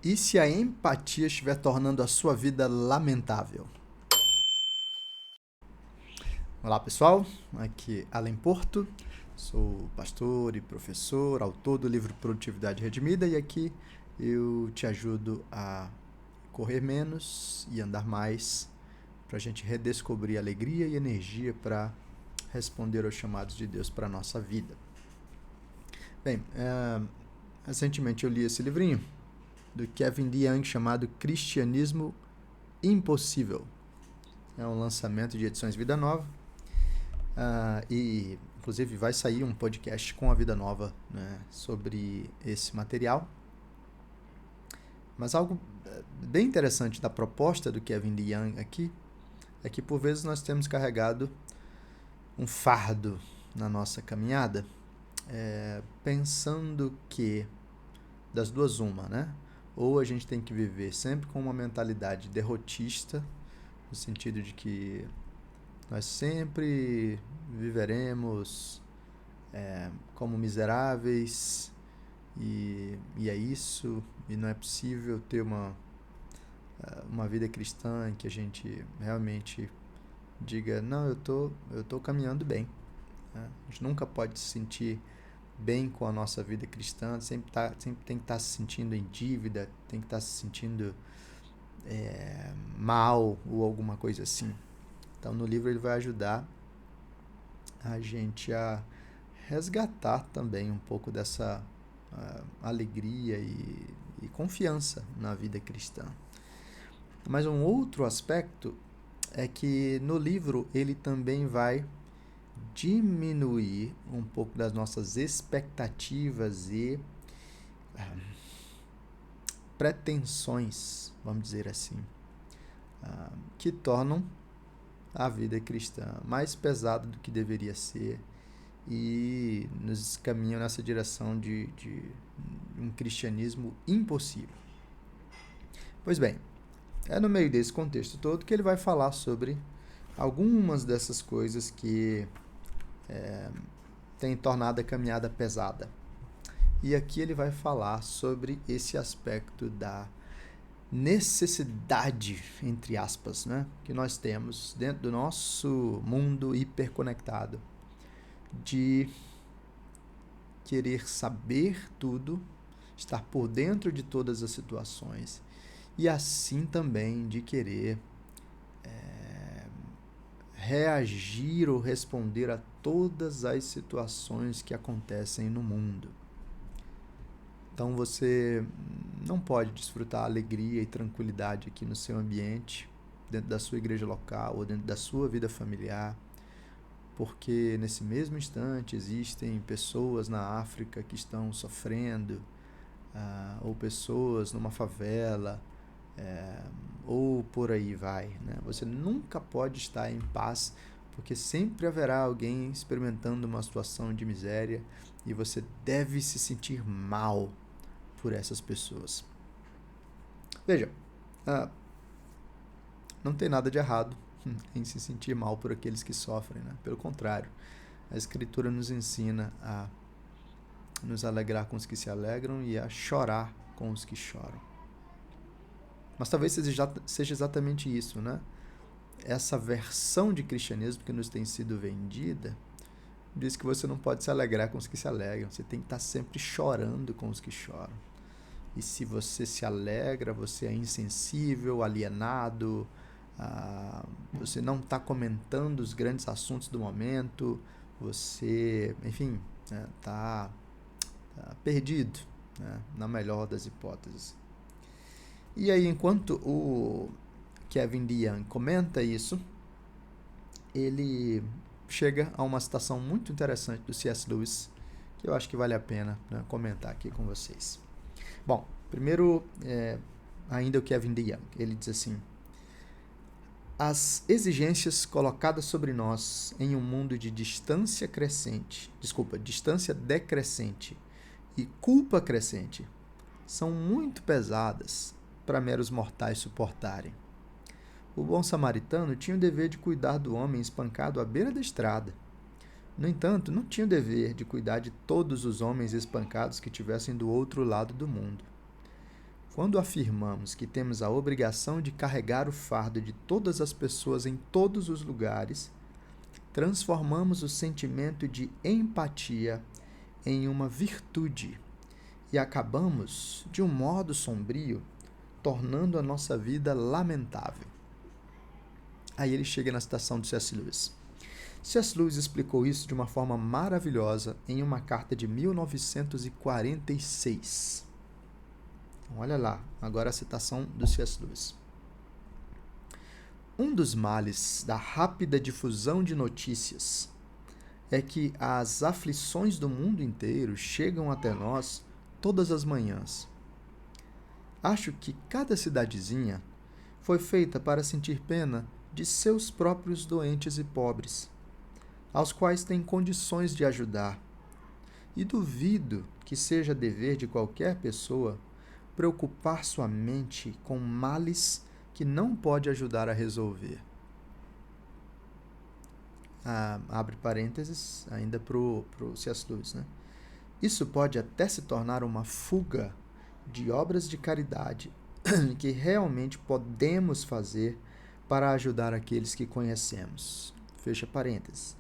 E se a empatia estiver tornando a sua vida lamentável? Olá pessoal, aqui é Alan Porto, sou pastor e professor, autor do livro Produtividade Redimida e aqui eu te ajudo a correr menos e andar mais para a gente redescobrir alegria e energia para responder aos chamados de Deus para a nossa vida. Bem, recentemente eu li esse livrinho do Kevin DeYoung chamado Cristianismo Impossível. É um lançamento de Edições Vida Nova. E inclusive vai sair um podcast com a Vida Nova, né, sobre esse material. Mas algo bem interessante da proposta do Kevin DeYoung aqui é que por vezes nós temos carregado um fardo na nossa caminhada, pensando que das duas uma, né? Ou a gente tem que viver sempre com uma mentalidade derrotista, no sentido de que nós sempre viveremos como miseráveis e é isso, e não é possível ter uma vida cristã em que a gente realmente diga, não, eu tô caminhando bem. Né? A gente nunca pode se sentir bem com a nossa vida cristã, sempre tem que estar se sentindo em dívida, tem que estar se sentindo mal ou alguma coisa assim. Então no livro ele vai ajudar a gente a resgatar também um pouco dessa alegria e confiança na vida cristã. Mas um outro aspecto é que no livro ele também vai diminuir um pouco das nossas expectativas e pretensões, vamos dizer assim, que tornam a vida cristã mais pesada do que deveria ser e nos caminham nessa direção de um cristianismo impossível. Pois bem, é no meio desse contexto todo que ele vai falar sobre algumas dessas coisas que têm tornado a caminhada pesada. E aqui ele vai falar sobre esse aspecto da necessidade, entre aspas, né, que nós temos dentro do nosso mundo hiperconectado de querer saber tudo, estar por dentro de todas as situações e assim também de querer reagir ou responder a todas as situações que acontecem no mundo. Então você não pode desfrutar alegria e tranquilidade aqui no seu ambiente, dentro da sua igreja local ou dentro da sua vida familiar, porque nesse mesmo instante existem pessoas na África que estão sofrendo, ou pessoas numa favela, ou por aí vai. Né? Você nunca pode estar em paz, porque sempre haverá alguém experimentando uma situação de miséria e você deve se sentir mal por essas pessoas. Veja, não tem nada de errado em se sentir mal por aqueles que sofrem, né? Pelo contrário, a Escritura nos ensina a nos alegrar com os que se alegram e a chorar com os que choram. Mas talvez seja exatamente isso, né? Essa versão de cristianismo que nos tem sido vendida diz que você não pode se alegrar com os que se alegram, você tem que estar sempre chorando com os que choram. E se você se alegra, você é insensível, alienado, você não está comentando os grandes assuntos do momento, você, enfim, está perdido, né, na melhor das hipóteses. E aí, enquanto o Kevin DeYoung comenta isso, ele chega a uma citação muito interessante do C.S. Lewis, que eu acho que vale a pena, né, comentar aqui com vocês. Bom, primeiro, ainda o Kevin DeYoung, ele diz assim: as exigências colocadas sobre nós em um mundo de distância decrescente e culpa crescente são muito pesadas para meros mortais suportarem. O bom samaritano tinha o dever de cuidar do homem espancado à beira da estrada. No entanto, não tinha o dever de cuidar de todos os homens espancados que estivessem do outro lado do mundo. quando afirmamos que temos a obrigação de carregar o fardo de todas as pessoas em todos os lugares, transformamos o sentimento de empatia em uma virtude e acabamos, de um modo sombrio, tornando a nossa vida lamentável. Aí ele chega na citação de C.S. Lewis. C.S. Lewis explicou isso de uma forma maravilhosa em uma carta de 1946. Então, olha lá, agora a citação do C.S. Lewis. Um dos males da rápida difusão de notícias é que as aflições do mundo inteiro chegam até nós todas as manhãs. Acho que cada cidadezinha foi feita para sentir pena de seus próprios doentes e pobres, aos quais tem condições de ajudar. E duvido que seja dever de qualquer pessoa preocupar sua mente com males que não pode ajudar a resolver. Abre parênteses ainda para o C.S. Lewis, né? Isso pode até se tornar uma fuga de obras de caridade que realmente podemos fazer para ajudar aqueles que conhecemos. Fecha parênteses.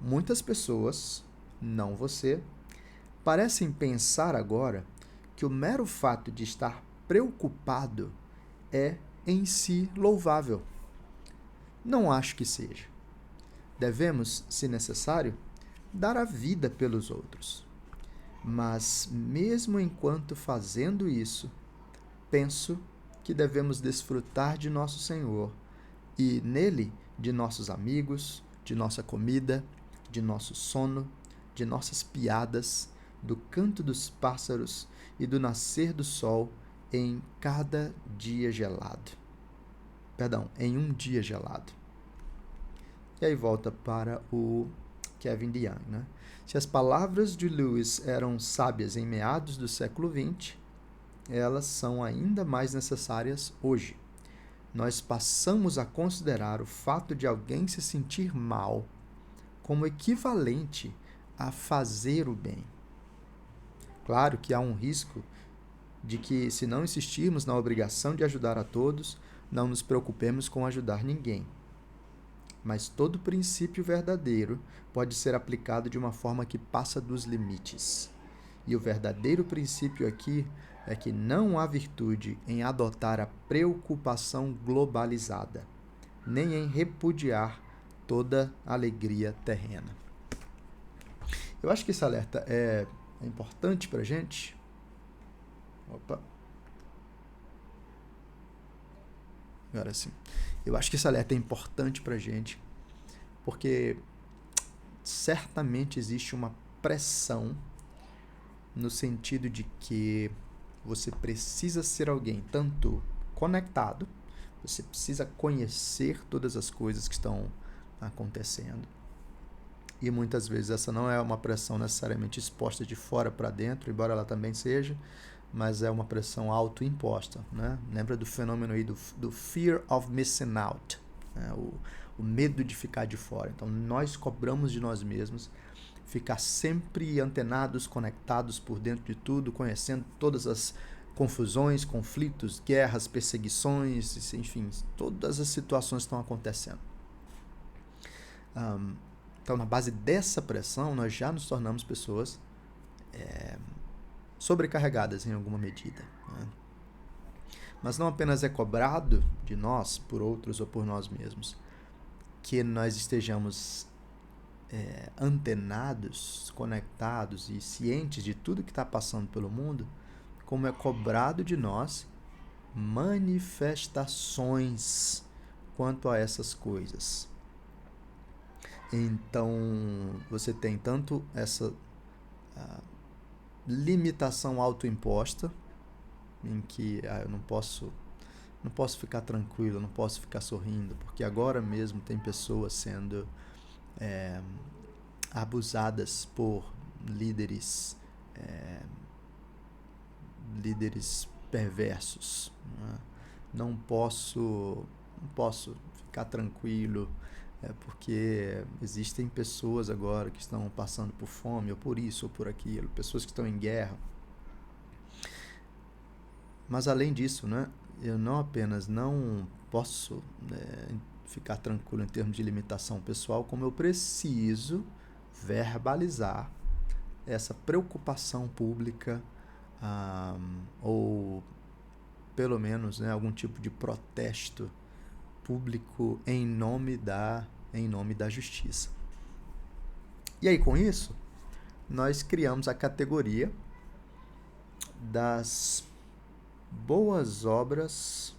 Muitas pessoas, não você, parecem pensar agora que o mero fato de estar preocupado é em si louvável. Não acho que seja. Devemos, se necessário, dar a vida pelos outros. Mas, mesmo enquanto fazendo isso, penso que devemos desfrutar de nosso Senhor e, nele, de nossos amigos, de nossa comida, de nosso sono, de nossas piadas, do canto dos pássaros e do nascer do sol em cada dia gelado. Em um dia gelado. E aí volta para o Kevin DeYoung, né? Se as palavras de Lewis eram sábias em meados do século XX, elas são ainda mais necessárias hoje. Nós passamos a considerar o fato de alguém se sentir mal como equivalente a fazer o bem. Claro que há um risco de que, se não insistirmos na obrigação de ajudar a todos, não nos preocupemos com ajudar ninguém. Mas todo princípio verdadeiro pode ser aplicado de uma forma que passa dos limites. E o verdadeiro princípio aqui é que não há virtude em adotar a preocupação globalizada, nem em repudiar toda alegria terrena. Eu acho que esse alerta é importante para a gente. Agora sim. Eu acho que esse alerta é importante para a gente, porque certamente existe uma pressão no sentido de que você precisa ser alguém tanto conectado, você precisa conhecer todas as coisas que estão acontecendo. E muitas vezes essa não é uma pressão necessariamente exposta de fora para dentro, embora ela também seja, mas é uma pressão autoimposta, né? Lembra do fenômeno aí do fear of missing out, né? O medo de ficar de fora. Então nós cobramos de nós mesmos ficar sempre antenados, conectados por dentro de tudo, conhecendo todas as confusões, conflitos, guerras, perseguições, enfim, todas as situações que estão acontecendo. Então, na base dessa pressão, nós já nos tornamos pessoas sobrecarregadas em alguma medida, né? Mas não apenas é cobrado de nós, por outros ou por nós mesmos, que nós estejamos antenados, conectados e cientes de tudo que está passando pelo mundo, como é cobrado de nós manifestações quanto a essas coisas. Então, você tem tanto essa limitação autoimposta, em que eu não posso ficar tranquilo, não posso ficar sorrindo, porque agora mesmo tem pessoas sendo abusadas por líderes perversos, né? Não posso ficar tranquilo, porque existem pessoas agora que estão passando por fome, ou por isso, ou por aquilo, pessoas que estão em guerra. Mas além disso, né, eu não apenas não posso ficar tranquilo em termos de limitação pessoal, como eu preciso verbalizar essa preocupação pública, ou pelo menos, né, algum tipo de protesto público em nome da justiça. E aí, com isso, nós criamos a categoria das boas obras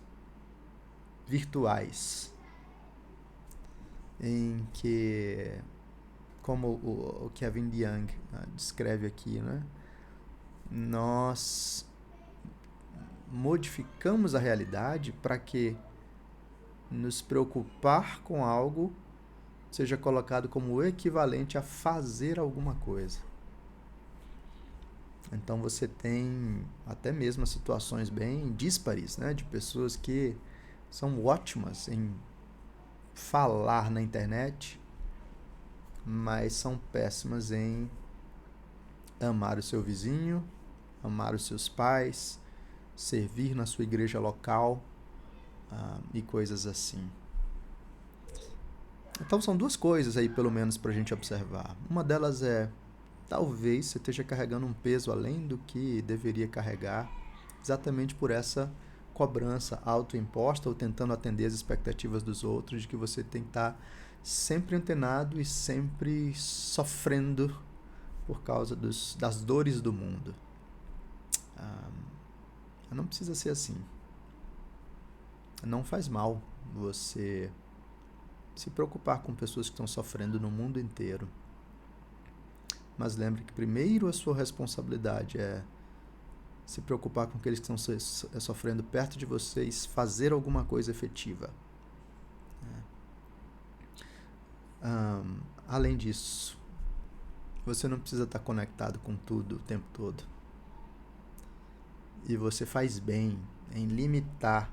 virtuais, em que, como o Kevin DeYoung descreve aqui, né, nós modificamos a realidade para que nos preocupar com algo seja colocado como o equivalente a fazer alguma coisa. Então você tem até mesmo situações bem díspares, né, de pessoas que são ótimas em falar na internet, mas são péssimas em amar o seu vizinho, amar os seus pais, servir na sua igreja local, e coisas assim. Então são duas coisas aí, pelo menos, para a gente observar. Uma delas é, talvez você esteja carregando um peso além do que deveria carregar, exatamente por essa cobrança autoimposta ou tentando atender as expectativas dos outros, de que você tem que estar sempre antenado e sempre sofrendo por causa das dores do mundo. Não precisa ser assim. Não faz mal você se preocupar com pessoas que estão sofrendo no mundo inteiro. Mas lembre que primeiro a sua responsabilidade é se preocupar com aqueles que estão sofrendo perto de vocês, fazer alguma coisa efetiva. Além disso, você não precisa estar conectado com tudo o tempo todo. E você faz bem em limitar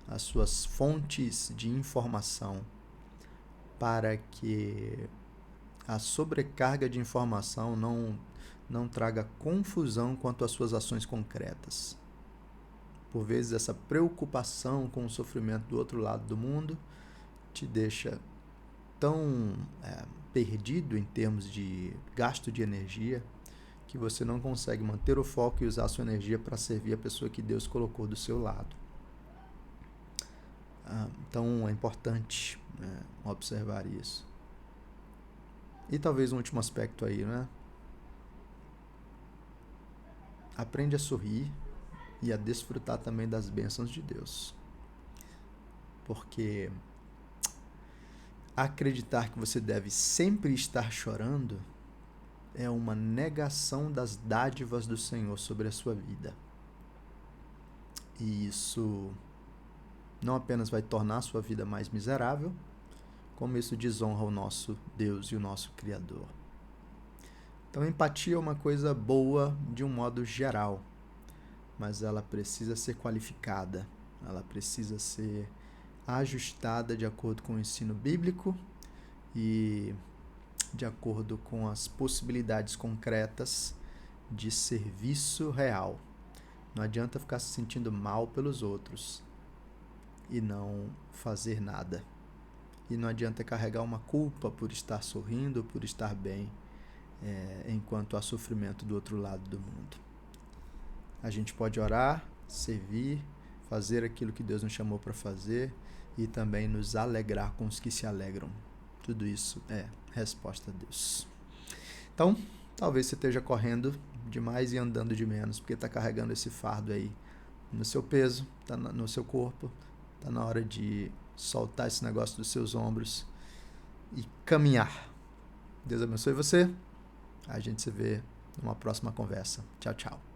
as suas fontes de informação para que a sobrecarga de informação não traga confusão quanto às suas ações concretas. Por vezes essa preocupação com o sofrimento do outro lado do mundo te deixa tão perdido em termos de gasto de energia que você não consegue manter o foco e usar a sua energia para servir a pessoa que Deus colocou do seu lado. Então é importante observar isso. E talvez um último aspecto aí, né? Aprende a sorrir e a desfrutar também das bênçãos de Deus. Porque acreditar que você deve sempre estar chorando é uma negação das dádivas do Senhor sobre a sua vida. E isso não apenas vai tornar a sua vida mais miserável, como isso desonra o nosso Deus e o nosso Criador. Então, empatia é uma coisa boa de um modo geral, mas ela precisa ser qualificada, ela precisa ser ajustada de acordo com o ensino bíblico e de acordo com as possibilidades concretas de serviço real. Não adianta ficar se sentindo mal pelos outros e não fazer nada. E não adianta carregar uma culpa por estar sorrindo, por estar bem, enquanto há sofrimento do outro lado do mundo. A gente pode orar, servir, fazer aquilo que Deus nos chamou para fazer e também nos alegrar com os que se alegram. Tudo isso é resposta a Deus. Então, talvez você esteja correndo demais e andando de menos, porque está carregando esse fardo aí no seu peso, está no seu corpo. Está na hora de soltar esse negócio dos seus ombros e caminhar. Deus abençoe você. A gente se vê numa próxima conversa. Tchau, tchau.